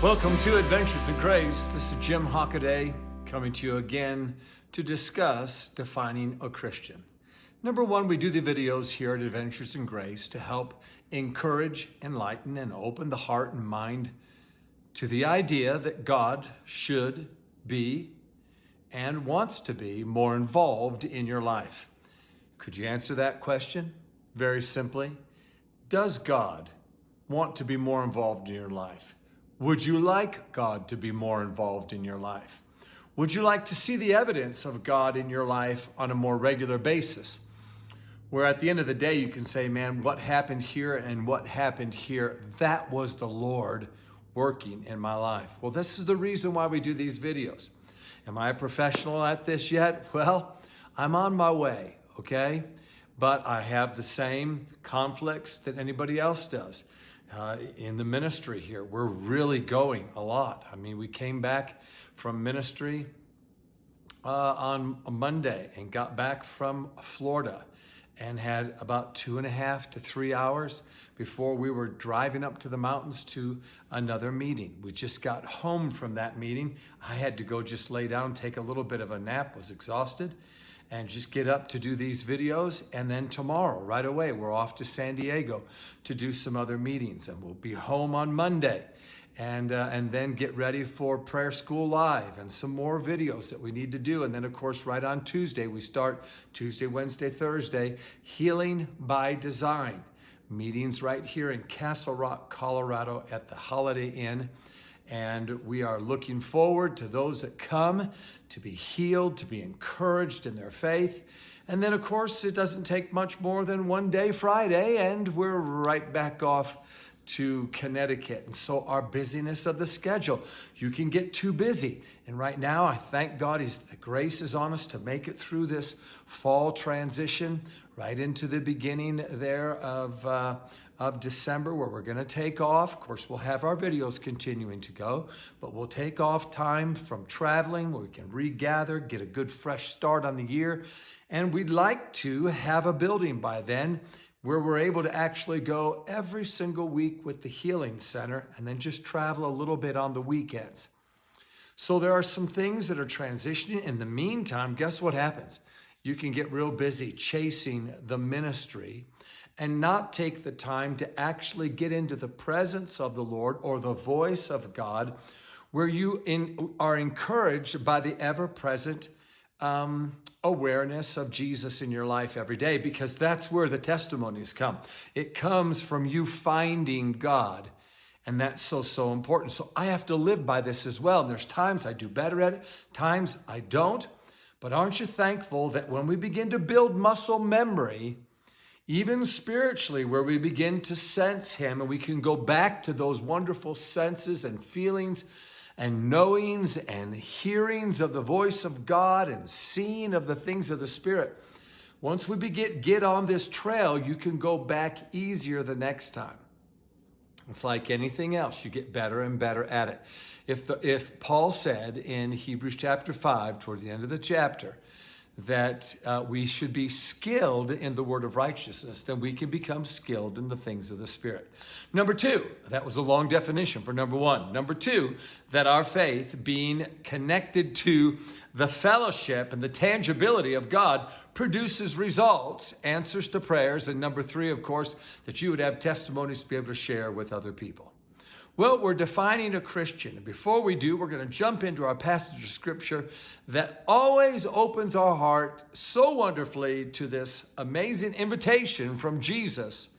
Welcome to Adventures in Grace. This is Jim Hockaday coming to you again to discuss defining a Christian. Number one, we do the videos here at Adventures in Grace to help encourage, enlighten, and open the heart and mind to the idea that God should be and wants to be more involved in your life. Could you answer that question? Very simply, does God want to be more involved in your life? Would you like God to be more involved in your life? Would you like to see the evidence of God in your life on a more regular basis? Where at the end of the day, you can say, man, what happened here and what happened here, that was the Lord working in my life. Well, this is the reason why we do these videos. Am I a professional at this yet? Well, I'm on my way, okay? But I have the same conflicts that anybody else does. In the ministry here, we're really going a lot. I mean, we came back from ministry on a Monday and got back from Florida and had about 2.5 to 3 hours before we were driving up to the mountains to another meeting. We just got home from that meeting. I had to go just lay down, take a little bit of a nap, was exhausted, and just get up to do these videos. And then tomorrow, right away, we're off to San Diego to do some other meetings. And we'll be home on Monday and then get ready for Prayer School Live and some more videos that we need to do. And then, of course, right on Tuesday, we start Tuesday, Wednesday, Thursday, Healing by Design. Meetings right here in Castle Rock, Colorado at the Holiday Inn. And we are looking forward to those that come to be healed, to be encouraged in their faith. And then, of course, it doesn't take much more than one day, Friday, and we're right back off to Connecticut. And so our busyness of the schedule, you can get too busy. And right now, I thank God the grace is on us to make it through this fall transition right into the beginning there of December, where we're going to take off. Of course, we'll have our videos continuing to go, but we'll take off time from traveling where we can regather, get a good fresh start on the year. And we'd like to have a building by then where we're able to actually go every single week with the Healing Center and then just travel a little bit on the weekends. So there are some things that are transitioning. In the meantime, guess what happens? You can get real busy chasing the ministry and not take the time to actually get into the presence of the Lord or the voice of God, where you are encouraged by the ever-present awareness of Jesus in your life every day, because that's where the testimonies come. It comes from you finding God, and that's so important. So I have to live by this as well. And there's times I do better at it, times I don't. But aren't you thankful that when we begin to build muscle memory, even spiritually, where we begin to sense Him and we can go back to those wonderful senses and feelings and knowings and hearings of the voice of God and seeing of the things of the Spirit. Once we get on this trail, you can go back easier the next time. It's like anything else. You get better and better at it. If Paul said in Hebrews chapter 5, toward the end of the chapter, that we should be skilled in the word of righteousness, then we can become skilled in the things of the Spirit. Number two, that was a long definition for number one. Number two, that our faith, being connected to the fellowship and the tangibility of God, produces results, answers to prayers. And number three, of course, that you would have testimonies to be able to share with other people. Well, we're defining a Christian. And before we do, we're going to jump into our passage of Scripture that always opens our heart so wonderfully to this amazing invitation from Jesus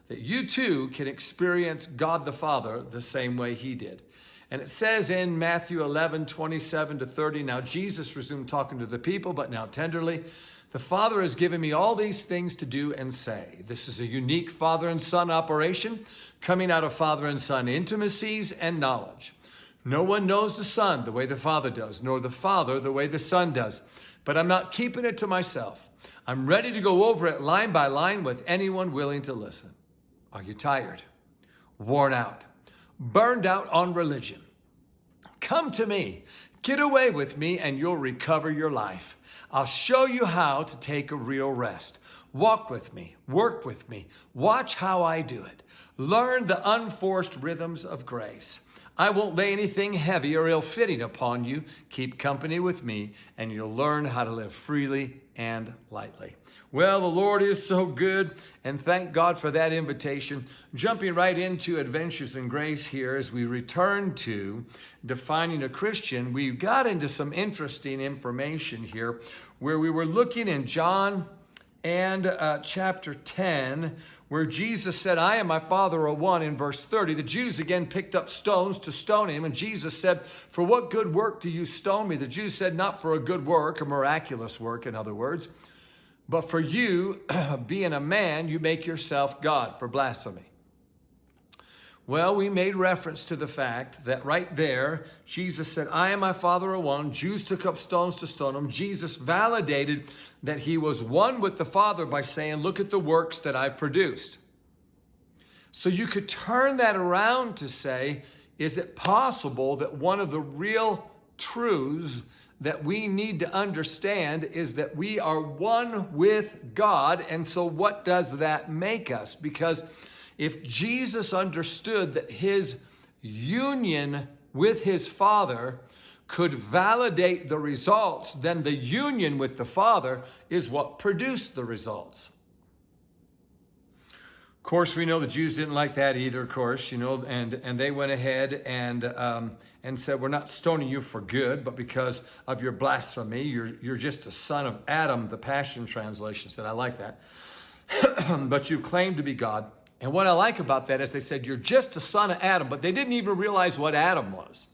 that you too can experience God the Father the same way He did. And it says in Matthew 11:27-30, now Jesus resumed talking to the people, but now tenderly, the Father has given me all these things to do and say. This is a unique Father and Son operation coming out of Father and Son intimacies and knowledge. No one knows the Son the way the Father does, nor the Father the way the Son does. But I'm not keeping it to myself. I'm ready to go over it line by line with anyone willing to listen. Are you tired, worn out, burned out on religion? Come to me, get away with me, and you'll recover your life. I'll show you how to take a real rest. Walk with me, work with me, watch how I do it. Learn the unforced rhythms of grace. I won't lay anything heavy or ill-fitting upon you. Keep company with me, and you'll learn how to live freely and lightly. Well, the Lord is so good, and thank God for that invitation. Jumping right into Adventures in Grace here as we return to defining a Christian, we got into some interesting information here where we were looking in John and chapter 10, where Jesus said, I and my Father are one, in verse 30. The Jews again picked up stones to stone him, and Jesus said, for what good work do you stone me? The Jews said, not for a good work, a miraculous work, in other words, but for you, being a man, you make yourself God, for blasphemy. Well, we made reference to the fact that right there, Jesus said, I and my Father are one. Jews took up stones to stone him. Jesus validated that he was one with the Father by saying, look at the works that I've produced. So you could turn that around to say, is it possible that one of the real truths that we need to understand is that we are one with God? And so what does that make us? Because if Jesus understood that his union with his Father could validate the results, then the union with the Father is what produced the results. Of course, we know the Jews didn't like that either, of course, and they went ahead and said, we're not stoning you for good, but because of your blasphemy, you're just a son of Adam, the Passion Translation said. I like that. But you've claimed to be God. And what I like about that is they said, you're just a son of Adam, but they didn't even realize what Adam was.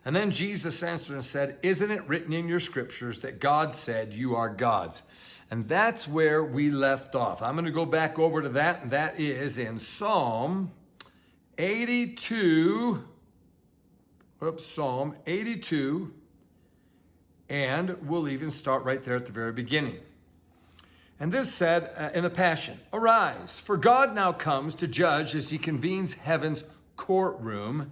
And then Jesus answered and said, isn't it written in your scriptures that God said you are gods? And that's where we left off. I'm going to go back over to that, and that is in Psalm 82. Psalm 82. And we'll even start right there at the very beginning. And this said in the Passion, arise, for God now comes to judge as he convenes heaven's courtroom.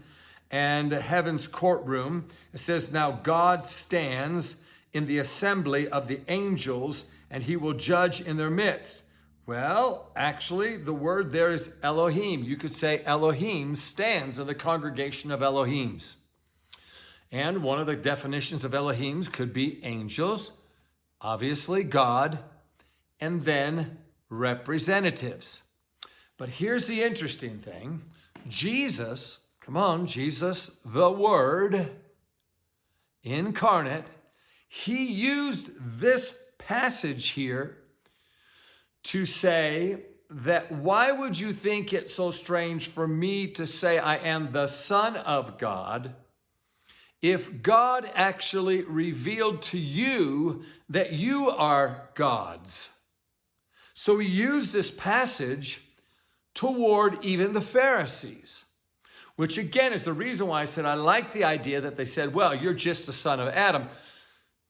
And heaven's courtroom, it says, now God stands in the assembly of the angels, and he will judge in their midst. Well, actually, the word there is Elohim. You could say Elohim stands in the congregation of Elohims. And one of the definitions of Elohims could be angels, obviously God, and then representatives. But here's the interesting thing. Jesus, come on, Jesus, the Word incarnate, he used this passage here to say that why would you think it's so strange for me to say I am the Son of God if God actually revealed to you that you are gods? So he used this passage toward even the Pharisees, which again is the reason why I said I like the idea that they said, well, you're just a son of Adam,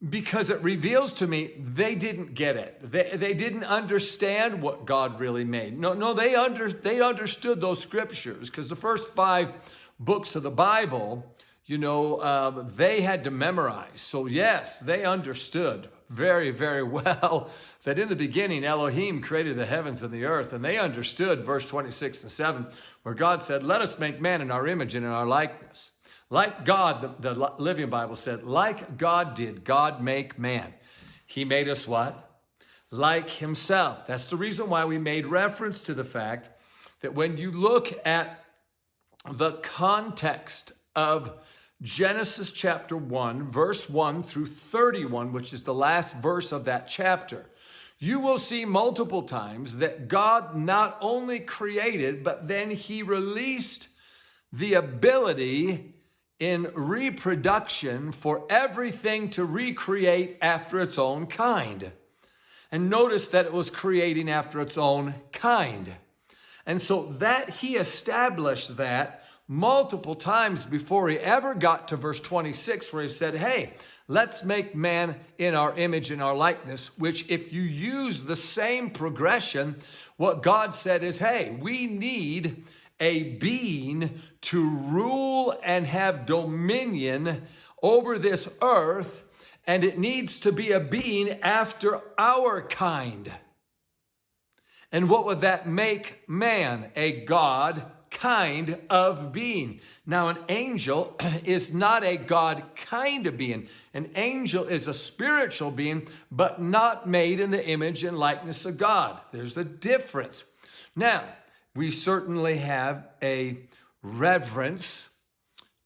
because it reveals to me they didn't get it. They didn't understand what God really made. No, they understood those scriptures, because the first 5 books of the Bible, they had to memorize. So yes, they understood very, very well that in the beginning, Elohim created the heavens and the earth. And they understood verse 26 and 7, where God said, let us make man in our image and in our likeness. Like God, the Living Bible said, like God did God make man. He made us what? Like himself. That's the reason why we made reference to the fact that when you look at the context of Genesis chapter 1, verse 1 through 31, which is the last verse of that chapter, you will see multiple times that God not only created, but then he released the ability in reproduction for everything to recreate after its own kind. And notice that it was creating after its own kind. And so that he established that multiple times before he ever got to verse 26, where he said, hey, let's make man in our image and our likeness, which if you use the same progression, what God said is, hey, we need a being to rule and have dominion over this earth, and it needs to be a being after our kind. And what would that make man? A God kind of being. Now, an angel is not a God kind of being. An angel is a spiritual being, but not made in the image and likeness of God. There's a difference. Now, we certainly have a reverence,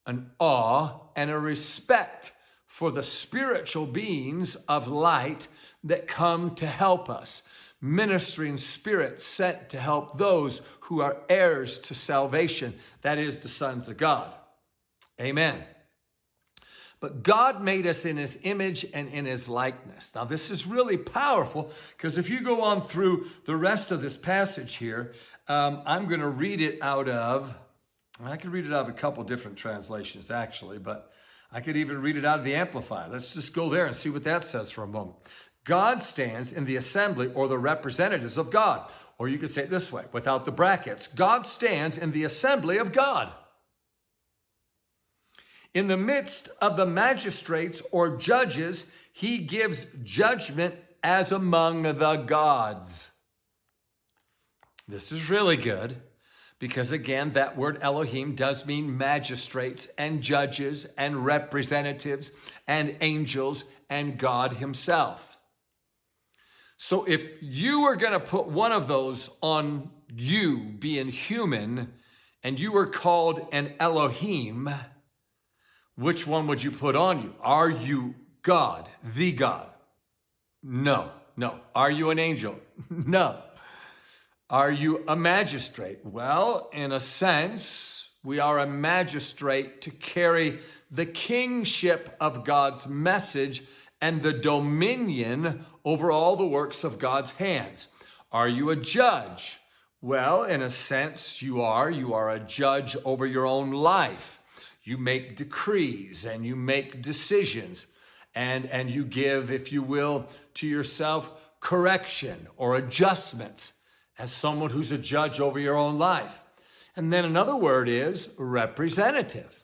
an awe, and a respect for the spiritual beings of light that come to help us. Ministering spirits sent to help those who are heirs to salvation, that is, the sons of God. Amen. But God made us in his image and in his likeness. Now, this is really powerful because if you go on through the rest of this passage here, I'm going to read it out of, I could read it out of a couple different translations actually, but I could even read it out of the Amplified. Let's just go there and see what that says for a moment. God stands in the assembly or the representatives of God. Or you could say it this way, without the brackets. God stands in the assembly of God. In the midst of the magistrates or judges, he gives judgment as among the gods. This is really good because, again, that word Elohim does mean magistrates and judges and representatives and angels and God himself. So if you were going to put one of those on you being human and you were called an Elohim, which one would you put on you? Are you God, the God? No. Are you an angel? No. Are you a magistrate? Well, in a sense, we are a magistrate to carry the kingship of God's message and the dominion over all the works of God's hands. Are you a judge? Well, in a sense, you are. You are a judge over your own life. You make decrees and you make decisions and you give, if you will, to yourself correction or adjustments as someone who's a judge over your own life. And then another word is representative.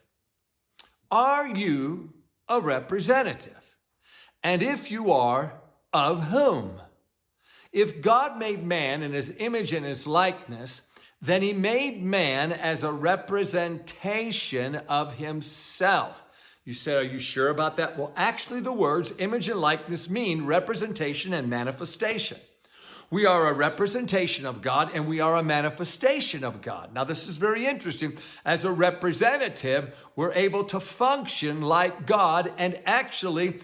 Are you a representative? And if you are, of whom? If God made man in his image and his likeness, then he made man as a representation of himself. You say, are you sure about that? Well, actually, the words image and likeness mean representation and manifestation. We are a representation of God and we are a manifestation of God. Now, this is very interesting. As a representative, we're able to function like God and actually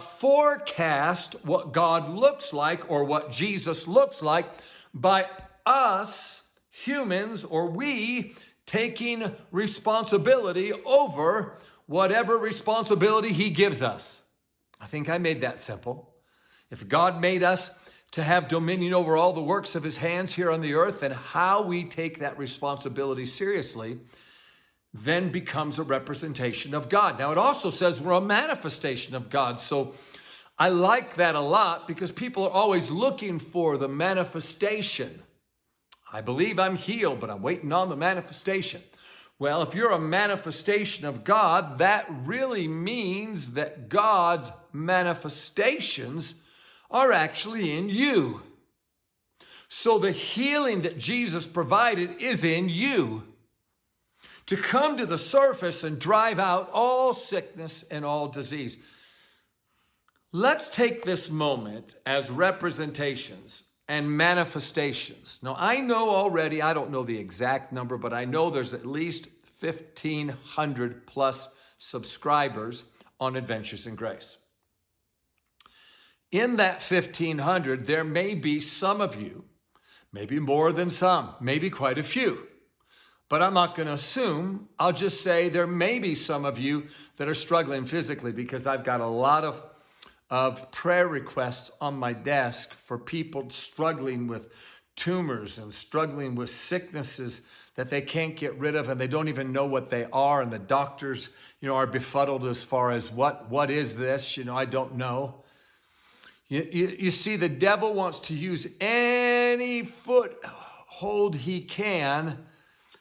forecast what God looks like or what Jesus looks like by us humans or we taking responsibility over whatever responsibility he gives us. I think I made that simple. If God made us to have dominion over all the works of his hands here on the earth, and how we take that responsibility seriously then becomes a representation of God. Now, it also says we're a manifestation of God. So I like that a lot because people are always looking for the manifestation. I believe I'm healed, but I'm waiting on the manifestation. Well, if you're a manifestation of God, that really means that God's manifestations are actually in you. So the healing that Jesus provided is in you to come to the surface and drive out all sickness and all disease. Let's take this moment as representations and manifestations. Now, I know already, I don't know the exact number, but I know there's at least 1,500 plus subscribers on Adventures in Grace. In that 1,500, there may be some of you, maybe more than some, maybe quite a few. But I'm not going to assume. I'll just say there may be some of you that are struggling physically because I've got a lot of prayer requests on my desk for people struggling with tumors and struggling with sicknesses that they can't get rid of and they don't even know what they are. And the doctors, are befuddled as far as what is this? I don't know. You see, the devil wants to use any foothold he can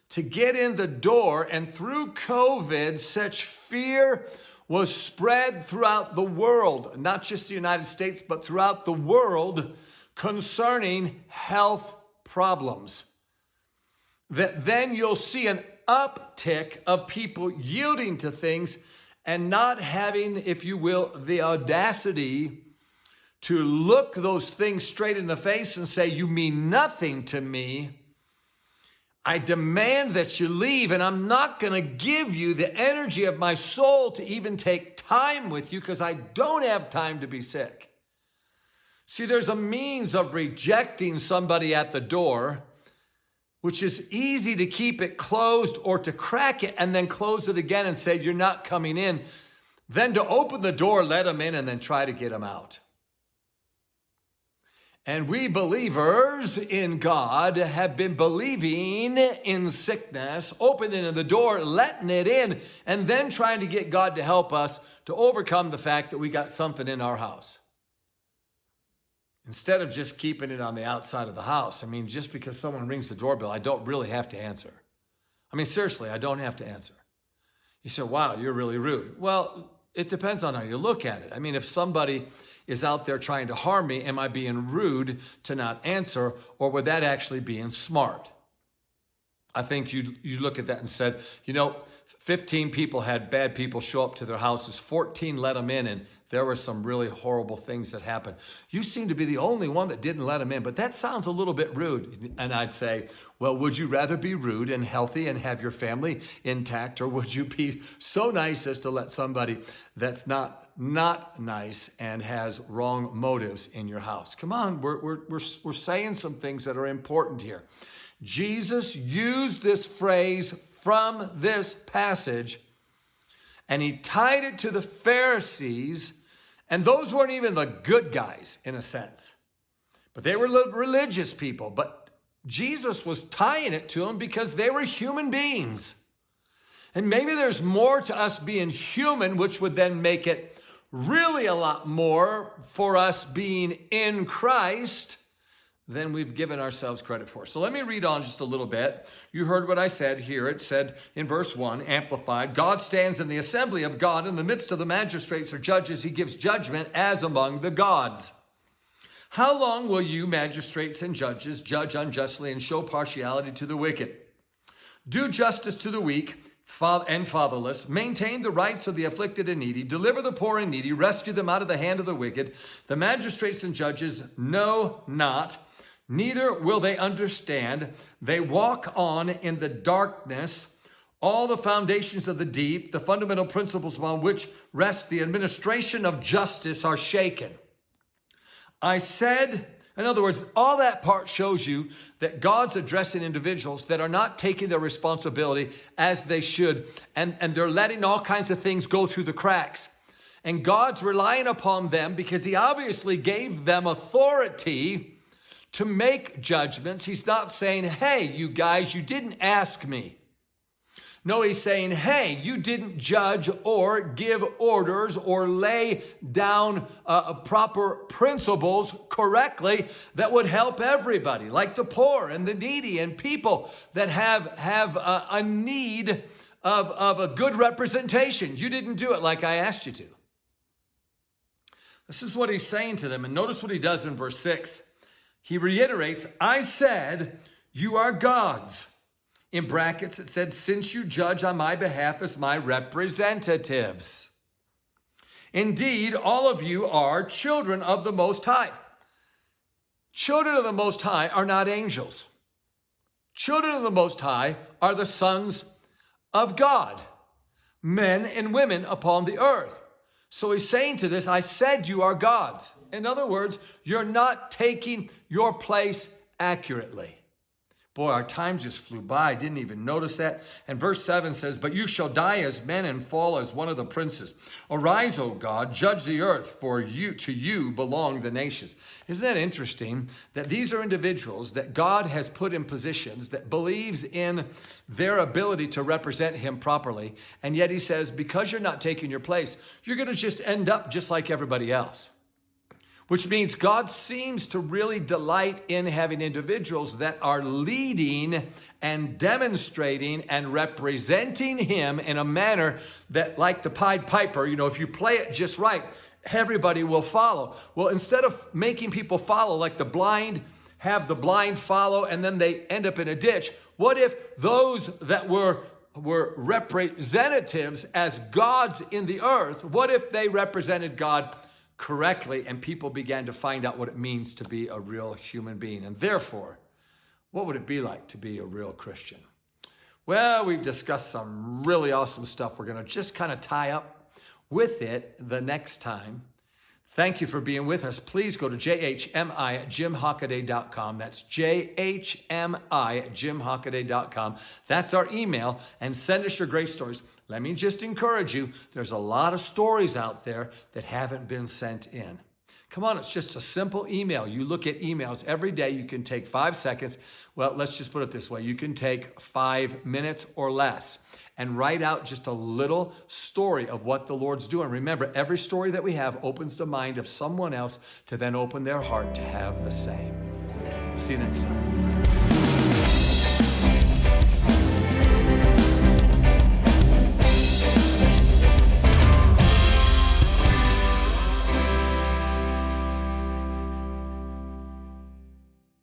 to get in the door, and through COVID, such fear was spread throughout the world, not just the United States, but throughout the world concerning health problems. that then you'll see an uptick of people yielding to things and not having, if you will, the audacity to look those things straight in the face and say, you mean nothing to me. I demand that you leave, and I'm not going to give you the energy of my soul to even take time with you because I don't have time to be sick. See, there's a means of rejecting somebody at the door, which is easy to keep it closed or to crack it and then close it again and say, you're not coming in. Then to open the door, let them in, and then try to get them out. And we believers in God have been believing in sickness, opening the door, letting it in, and then trying to get God to help us to overcome the fact that we got something in our house. Instead of just keeping it on the outside of the house. I mean, just because someone rings the doorbell, I don't really have to answer. I mean, seriously, I don't have to answer. You say, wow, you're really rude. Well, it depends on how you look at it. I mean, if somebody is out there trying to harm me, am I being rude to not answer, or would that actually being smart? I think you look at that and said, 15 people had bad people show up to their houses, 14 let them in, and there were some really horrible things that happened. You seem to be the only one that didn't let them in, but that sounds a little bit rude. And I'd say, well, would you rather be rude and healthy and have your family intact, or would you be so nice as to let somebody that's not nice and has wrong motives in your house? Come on, we're saying some things that are important here. Jesus used this phrase from this passage, and he tied it to the Pharisees, and those weren't even the good guys in a sense, but they were religious people. But Jesus was tying it to them because they were human beings. And maybe there's more to us being human, which would then make it really a lot more for us being in Christ than we've given ourselves credit for. So let me read on just a little bit. You heard what I said here. It said in verse 1, Amplified, God stands in the assembly of God in the midst of the magistrates or judges. He gives judgment as among the gods. How long will you, magistrates and judges, judge unjustly and show partiality to the wicked? Do justice to the weak and fatherless, maintain the rights of the afflicted and needy, deliver the poor and needy, rescue them out of the hand of the wicked. The magistrates and judges know not, neither will they understand. They walk on in the darkness. All the foundations of the deep, the fundamental principles upon which rests the administration of justice, are shaken. I said, in other words, all that part shows you that God's addressing individuals that are not taking their responsibility as they should, and they're letting all kinds of things go through the cracks. And God's relying upon them because he obviously gave them authority to make judgments. He's not saying, hey, you guys, you didn't ask me. No, he's saying, hey, you didn't judge or give orders or lay down proper principles correctly that would help everybody, like the poor and the needy and people that have a need of a good representation. You didn't do it like I asked you to. This is what he's saying to them. And notice what he does in verse 6. He reiterates, I said, you are gods. In brackets, it said, since you judge on my behalf as my representatives. Indeed, all of you are children of the Most High. Children of the Most High are not angels. Children of the Most High are the sons of God, men and women upon the earth. So he's saying to this, I said you are gods. In other words, you're not taking your place accurately. Boy, our time just flew by. I didn't even notice that. And verse 7 says, but you shall die as men and fall as one of the princes. Arise, O God, judge the earth, for to you belong the nations. Isn't that interesting that these are individuals that God has put in positions that believes in their ability to represent him properly. And yet he says, because you're not taking your place, you're going to just end up just like everybody else. Which means God seems to really delight in having individuals that are leading and demonstrating and representing him in a manner that, like the Pied Piper, if you play it just right, everybody will follow. Well, instead of making people follow like the blind, have the blind follow and then they end up in a ditch, What if those that were representatives as gods in the earth, what if they represented God correctly and people began to find out what it means to be a real human being? And therefore, what would it be like to be a real Christian? Well, we've discussed some really awesome stuff. We're going to just kind of tie up with it the next time. Thank you for being with us. Please go to jhmi@jimhockaday.com. That's jhmi@jimhockaday.com. That's our email. And send us your great stories. Let me just encourage you. There's a lot of stories out there that haven't been sent in. Come on, it's just a simple email. You look at emails every day. You can take 5 seconds. Well, let's just put it this way. You can take 5 minutes or less and write out just a little story of what the Lord's doing. Remember, every story that we have opens the mind of someone else to then open their heart to have the same. See you next time.